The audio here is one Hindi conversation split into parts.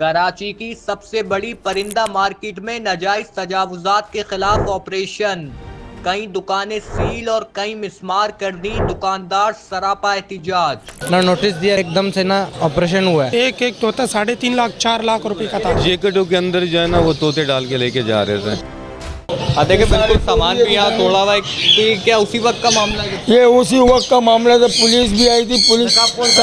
कराची की सबसे बड़ी परिंदा मार्केट में नाजायज तजावुजात के खिलाफ ऑपरेशन। कई दुकानें सील और कई मिसमार कर दी, दुकानदार सरापा एहतिजाज। ना नोटिस दिया, एकदम से ना ऑपरेशन हुआ है। एक एक तोता 3.5 लाख 4 लाख रुपए का था। जैकेटों के अंदर जो है ना वो तोते डाल के लेके जा रहे थे। देखिए बिल्कुल सामान भी यहाँ तोड़ा हुआ है। क्या उसी वक्त का मामला है? ये उसी वक्त का मामला था। पुलिस भी आई थी, पुलिस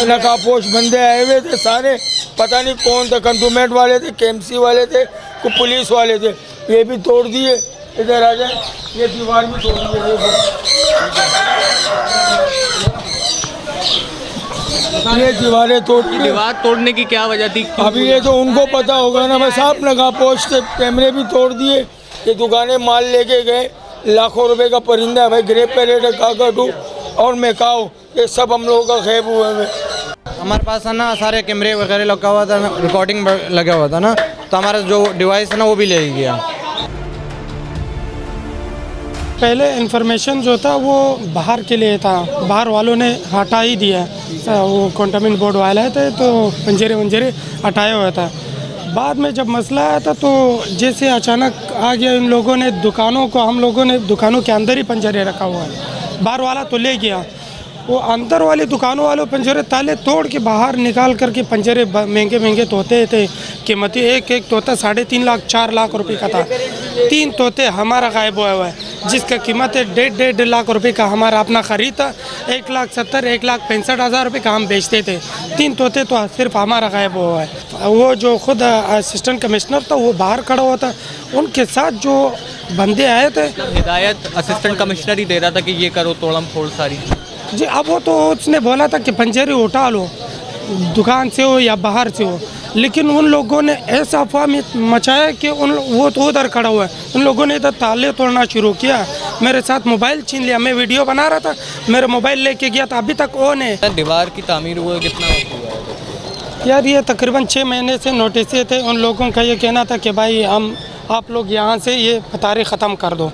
नकाबपोश बंदे आए हुए थे सारे, पता नहीं कौन थे, कंटोनमेंट वाले थे, केएमसी वाले थे, को पुलिस वाले थे। ये भी तोड़ दिए। इधर आ जाए, ये दीवार भी तोड़ दिए। ये दीवारें तोड़ दी। दीवार तोड़ने की क्या वजह थी? अभी ये तो उनको पता होगा ना। बस आप नकाबपोश के कैमरे भी तोड़ दिए। ये दुकानें माल लेके गए, लाखों रुपए का परिंदा है भाई, ग्रे पैरेट है, काकाटू और मैकाओ, ये सब हम लोगों का खैब हुआ है। हमारे पास है ना सारे कैमरे वगैरह लगा हुआ था, रिकॉर्डिंग लगा हुआ था ना, तो हमारा जो डिवाइस है ना वो भी ले गया। पहले इन्फॉर्मेशन जो था वो बाहर के लिए था, बाहर वालों ने हटा ही दिया। वो कंटोनमेंट बोर्ड वाले थे तो पंजरे वंजरे हटाया हुआ था। बाद में जब मसला आया था तो जैसे अचानक आ गया, इन लोगों ने दुकानों को, हम लोगों ने दुकानों के अंदर ही पंजरे रखा हुआ है। बाहर वाला तो ले गया, वो अंदर वाली दुकानों वालों पंजरे ताले तोड़ के बाहर निकाल करके पंजरे महंगे महंगे तोते थे, कीमती। एक एक तोता 3.5 लाख 4 लाख रुपए का था। 3 तोते हमारा गायब हुआ है, जिसका कीमत है 1.5 लाख रुपए का हमारा अपना ख़रीद था। 1,70,000 1,65,000 रुपए का हम बेचते थे। 3 तोते तो सिर्फ हमारा गायब हुआ है। वो जो खुद असिस्टेंट कमिश्नर था वो बाहर खड़ा हुआ था, उनके साथ जो बंदे आए थे। हिदायत असिस्टेंट कमिश्नर ही दे रहा था कि ये करो, तोड़म फोड़ सारी जी। अब वो तो उसने बोला था कि पंजरे उठा लो, दुकान से हो या बाहर से हो, लेकिन उन लोगों ने ऐसा अफवाह मचाया कि वो तो उधर खड़ा हुआ है, उन लोगों ने इधर ताले तोड़ना शुरू किया। मेरे साथ मोबाइल छीन लिया, मैं वीडियो बना रहा था, मेरा मोबाइल लेके गया था, अभी तक ऑन है। दीवार की तामीर हुआ कितना वक्त हुआ है? यार ये तकरीबन 6 महीने से नोटिस थे। उन लोगों का ये कहना था कि भाई आप लोग यहाँ से ये तारीख ख़त्म कर दो,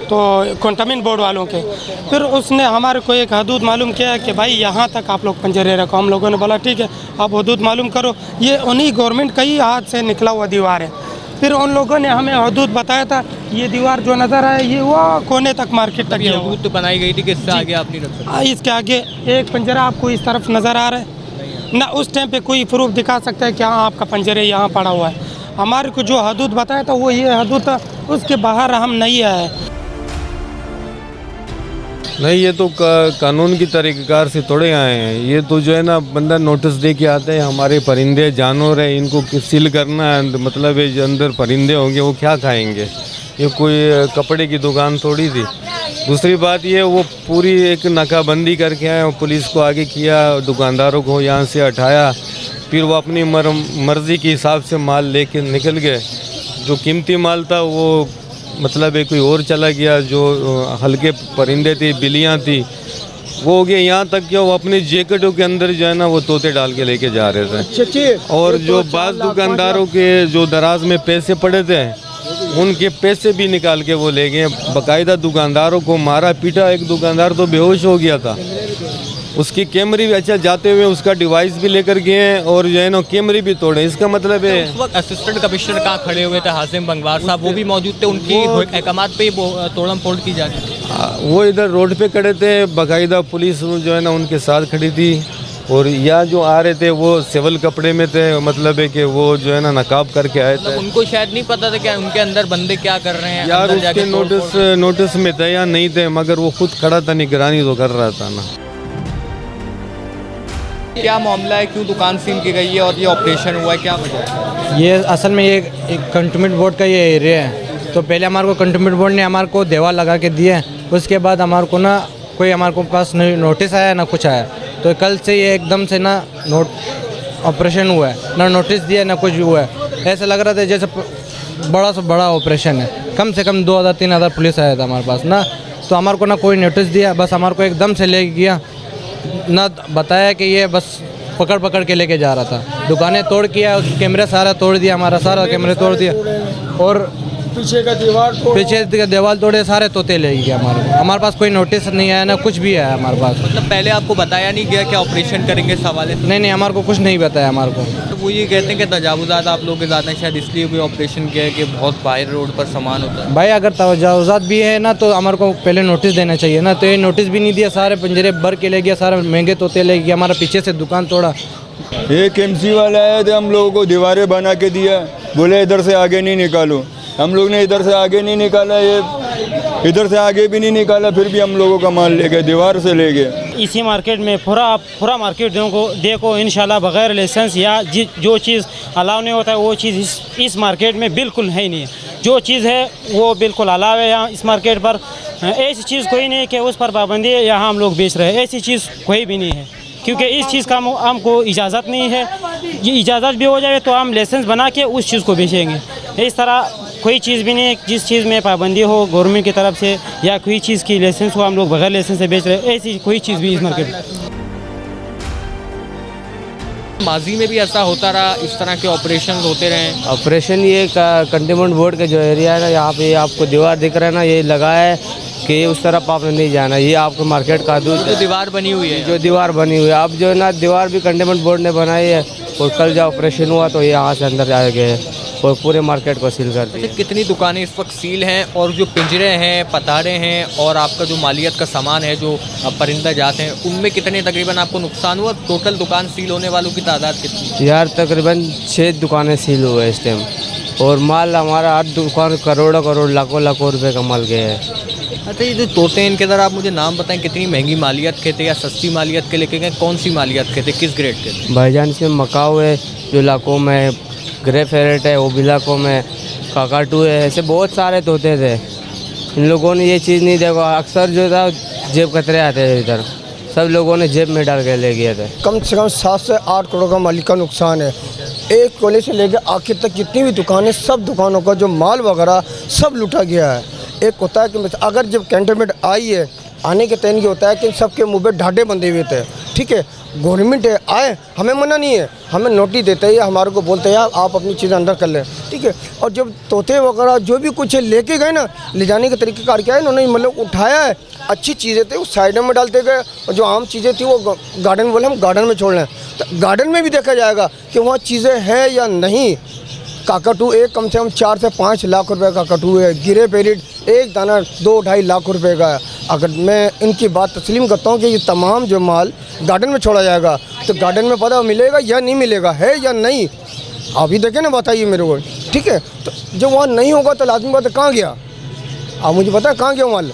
तो कंटोनमेंट बोर्ड वालों के। फिर उसने हमारे को एक हदूद मालूम किया कि भाई यहाँ तक आप लोग पंजरे रखो। हम लोगों ने बोला ठीक है, आप हदूद मालूम करो। ये उन्हीं गवर्नमेंट का ही हाथ से निकला हुआ दीवार है। फिर उन लोगों ने हमें हदूद बताया था, ये दीवार जो नज़र आए ये वो कोने तक मार्केट तक ये हदूद तो बनाई गई थी कि इससे आगे आप नहीं रख सकते। इसके आगे एक पंजरा आपको इस तरफ नज़र आ रहा है ना, उस टाइम पे कोई प्रूफ दिखा सकता है कि हाँ आपका पंजरे यहाँ पड़ा हुआ है। हमारे को जो हदूद बताया था वो ये हदूद था, उसके बाहर हम नहीं आए। नहीं, ये तो कानून की तरीक़ेकार से तोड़े आए हैं। ये तो जो है ना बंदा नोटिस दे के आते हैं, हमारे परिंदे जानवर हैं, इनको सील करना है, मतलब ये जो अंदर परिंदे होंगे वो क्या खाएंगे। ये कोई कपड़े की दुकान थोड़ी थी। दूसरी बात ये, वो पूरी एक नाकाबंदी करके आए, पुलिस को आगे किया, दुकानदारों को यहाँ से हटाया, फिर वो अपनी मर्ज़ी के हिसाब से माल लेके निकल गए। जो कीमती माल था वो मतलब कोई और चला गया, जो हल्के परिंदे थे, बिल्लियाँ थी, वो हो गए। यहाँ तक कि वो अपनी जैकेटों के अंदर जो है ना वो तोते डाल के लेके जा रहे थे। और जो बाज़ दुकानदारों के जो दराज में पैसे पड़े थे, उनके पैसे भी निकाल के वो ले गए। बाकायदा दुकानदारों को मारा पीटा। एक दुकानदार तो बेहोश हो गया था, उसकी कैमरे भी अच्छा जाते हुए उसका डिवाइस भी लेकर गए और जो है ना कैमरे भी तोड़े। इसका मतलब है उस वक्त असिस्टेंट कमिश्नर कहाँ खड़े हुए थे? हासिम बंगवार साहब वो भी मौजूद थे, उनकी अहकामात पे तोड़म फोड़ की जा रही थी। वो इधर रोड पे खड़े थे, बाकायदा पुलिस जो है ना उनके साथ खड़ी थी। और यहाँ जो आ रहे थे वो सिविल कपड़े में थे, मतलब है कि वो जो है ना नकाब करके आए थे। उनको शायद नहीं पता था कि उनके अंदर बंदे क्या कर रहे हैं। यार उसके नोटिस में थे या नहीं थे, मगर वो खुद खड़ा था, निगरानी तो कर रहा था ना। क्या मामला है, क्यों दुकान सील की गई है और ये ऑपरेशन हुआ है, क्या वजह? ये असल में ये एक कंटोनमेंट बोर्ड का ये एरिया है, तो पहले हमारे को कंटोनमेंट बोर्ड ने हमारे को देवाल लगा के दिए। उसके बाद हमारे को ना कोई हमारे को पास नोटिस आया ना कुछ आया, तो कल से ये एकदम से ना ऑपरेशन हुआ है, ना नोटिस दिया ना कुछ हुआ है। ऐसा लग रहा था जैसे बड़ा से बड़ा ऑपरेशन है। कम से कम 2,000-3,000 पुलिस आया था हमारे पास ना, तो हमारे को ना कोई नोटिस दिया, बस हमारे को एकदम से ले गया, ना बताया कि ये बस पकड़ के लेके जा रहा था। दुकानें तोड़ किया, कैमरा सारा तोड़ दिया, हमारा सारा कैमरे तोड़ दिया, और पीछे का दीवार तोड़े, सारे तोते ले गए। हमारे पास कोई नोटिस नहीं आया, ना कुछ भी आया हमारे पास। मतलब पहले आपको बताया नहीं गया कि ऑपरेशन करेंगे इस हवाले से? नहीं, हमारे को कुछ नहीं बताया हमारे को। वो ये कहते हैं कि तजावुज़ात आप लोगों के ज़्यादा हैं, शायद इसलिए भी ऑपरेशन किया है कि बहुत बाहर रोड पर सामान होता है। भाई अगर तजावुज़ात भी है ना तो हमारे को पहले नोटिस देना चाहिए ना, तो ये नोटिस भी नहीं दिया, सारे पिंजरे भर के ले गया, सारे महंगे तोते ले गया, हमारा पीछे से दुकान तोड़ा। ये केएमसी वाला आया तो हम लोगों को दीवारें बना के दिया, बोले इधर से आगे नहीं निकालो। हम लोग ने इधर से आगे नहीं निकाला, ये इधर से आगे भी नहीं निकाला, फिर भी हम लोगों का माल ले गए, दीवार से ले गए। इसी मार्केट में पूरा मार्केट देखो इंशाल्लाह बगैर लाइसेंस या जो चीज़ अलाउ नहीं होता है वो चीज़ इस मार्केट में बिल्कुल है ही नहीं है। जो चीज़ है वो बिल्कुल अलाउ है यहाँ इस मार्केट पर। ऐसी चीज़ कोई नहीं है कि उस पर पाबंदी है यहाँ हम लोग बेच रहे हैं, ऐसी चीज़ कोई भी नहीं है, क्योंकि इस चीज़ का हमको इजाज़त नहीं है। ये इजाज़त भी हो जाए तो हम लाइसेंस बना के उस चीज़ को बेचेंगे। इस तरह कोई चीज़ भी नहीं है जिस चीज़ में पाबंदी हो गवर्नमेंट की तरफ से या कोई चीज़ की लाइसेंस हो हम लोग बगैर लाइसेंस से बेच रहे हैं, ऐसी कोई चीज़ भी इस मार्केट में। माजी में भी ऐसा होता रहा, इस तरह के ऑपरेशन होते रहे? ऑपरेशन ये कंटेनमेंट बोर्ड का जो एरिया है ना, यहाँ पे आपको दीवार दिख रहा है ना, ये लगा है कि उस तरफ आपने नहीं जाना, ये आपको मार्केट का दूध जो दीवार बनी हुई है, जो दीवार बनी हुई है, अब जो है ना दीवार भी कंटेनमेंट बोर्ड ने बनाई है, और कल जब ऑपरेशन हुआ तो ये यहाँ से अंदर आ गए और पूरे मार्केट को सील कर दिया। कितनी दुकानें इस वक्त सील हैं और जो पिंजरे हैं, पतारे हैं और आपका जो मालियत का सामान है, जो परिंदा जात हैं, उनमें कितने तकरीबन आपको नुकसान हुआ? टोटल दुकान सील होने वालों की तादाद कितनी? यार तकरीबन 6 दुकानें सील हुए इस टाइम, और माल हमारा 8 दुकान करोड़ों लाखों रुपए का माल गया है। अच्छा, ये जो तोते हैं इनके ज़रा आप मुझे नाम बताएं, कितनी महंगी मालियत के थे या सस्ती मालियत के लेके गए? कौन सी मालियत के थे, किस ग्रेड के थे? भाईजान इसमें मकाऊ है जो इलाकों में, ग्रे फेरेट है वो भी इलाकों में, काकाटू है, ऐसे बहुत सारे तोते थे। इन लोगों ने ये चीज़ नहीं देखा, अक्सर जो था जेब कतरे आते थे इधर, सब लोगों ने जेब में डाल के ले गए थे। कम से कम 7 से 8 करोड़ का मालिक का नुकसान है। एक कोले से लेकर आखिर तक जितनी भी दुकानें, सब दुकानों का जो माल वगैरह सब लूटा गया है। एक होता है कि अगर जब कैंटनमेंट आई है, आने के तहत ये होता है कि सबके मुंह पे ढाडे बंधे हुए थे, ठीक है। गवर्नमेंट है आए, हमें मना नहीं है, हमें नोटिस देते हैं, हमारे को बोलते हैं आप अपनी चीज़ें अंदर कर लें, ठीक है। और जब तोते वगैरह जो भी कुछ लेके गए ना, ले जाने के तरीक़ेकार क्या है, उन्होंने मतलब उठाया है, अच्छी चीज़ें थी उस साइड में डालते गए, और जो आम चीज़ें थी वो गार्डन बोले हम गार्डन में छोड़ लें, तो गार्डन में भी देखा जाएगा कि वहाँ चीज़ें हैं या नहीं। काकाटू एक कम से कम 4 से 5 लाख रुपए का काकाटू है, गिरे पेरिड एक दाना 2-2.5 लाख रुपए का है। अगर मैं इनकी बात तस्लीम करता हूँ कि ये तमाम जो माल गार्डन में छोड़ा जाएगा तो गार्डन में पता मिलेगा या नहीं मिलेगा, है या नहीं, अभी देखें ना, बताइए मेरे को, ठीक है। तो जब वहाँ नहीं होगा तो लाजमी बात है कहाँ गया, आप मुझे पता है कहाँ गया माल।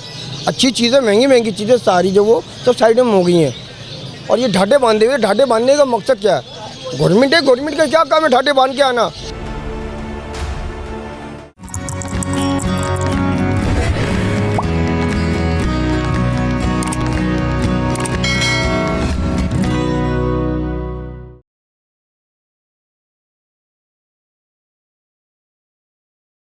अच्छी चीज़ें, महंगी चीज़ें सारी जो वो सब साइड में हो गई हैं, और ये ढाटे बांधे हुए, ढाटे बांधने का मकसद क्या है? गवर्नमेंट है, गवर्नमेंट का क्या काम है ढाटे बांध के आना?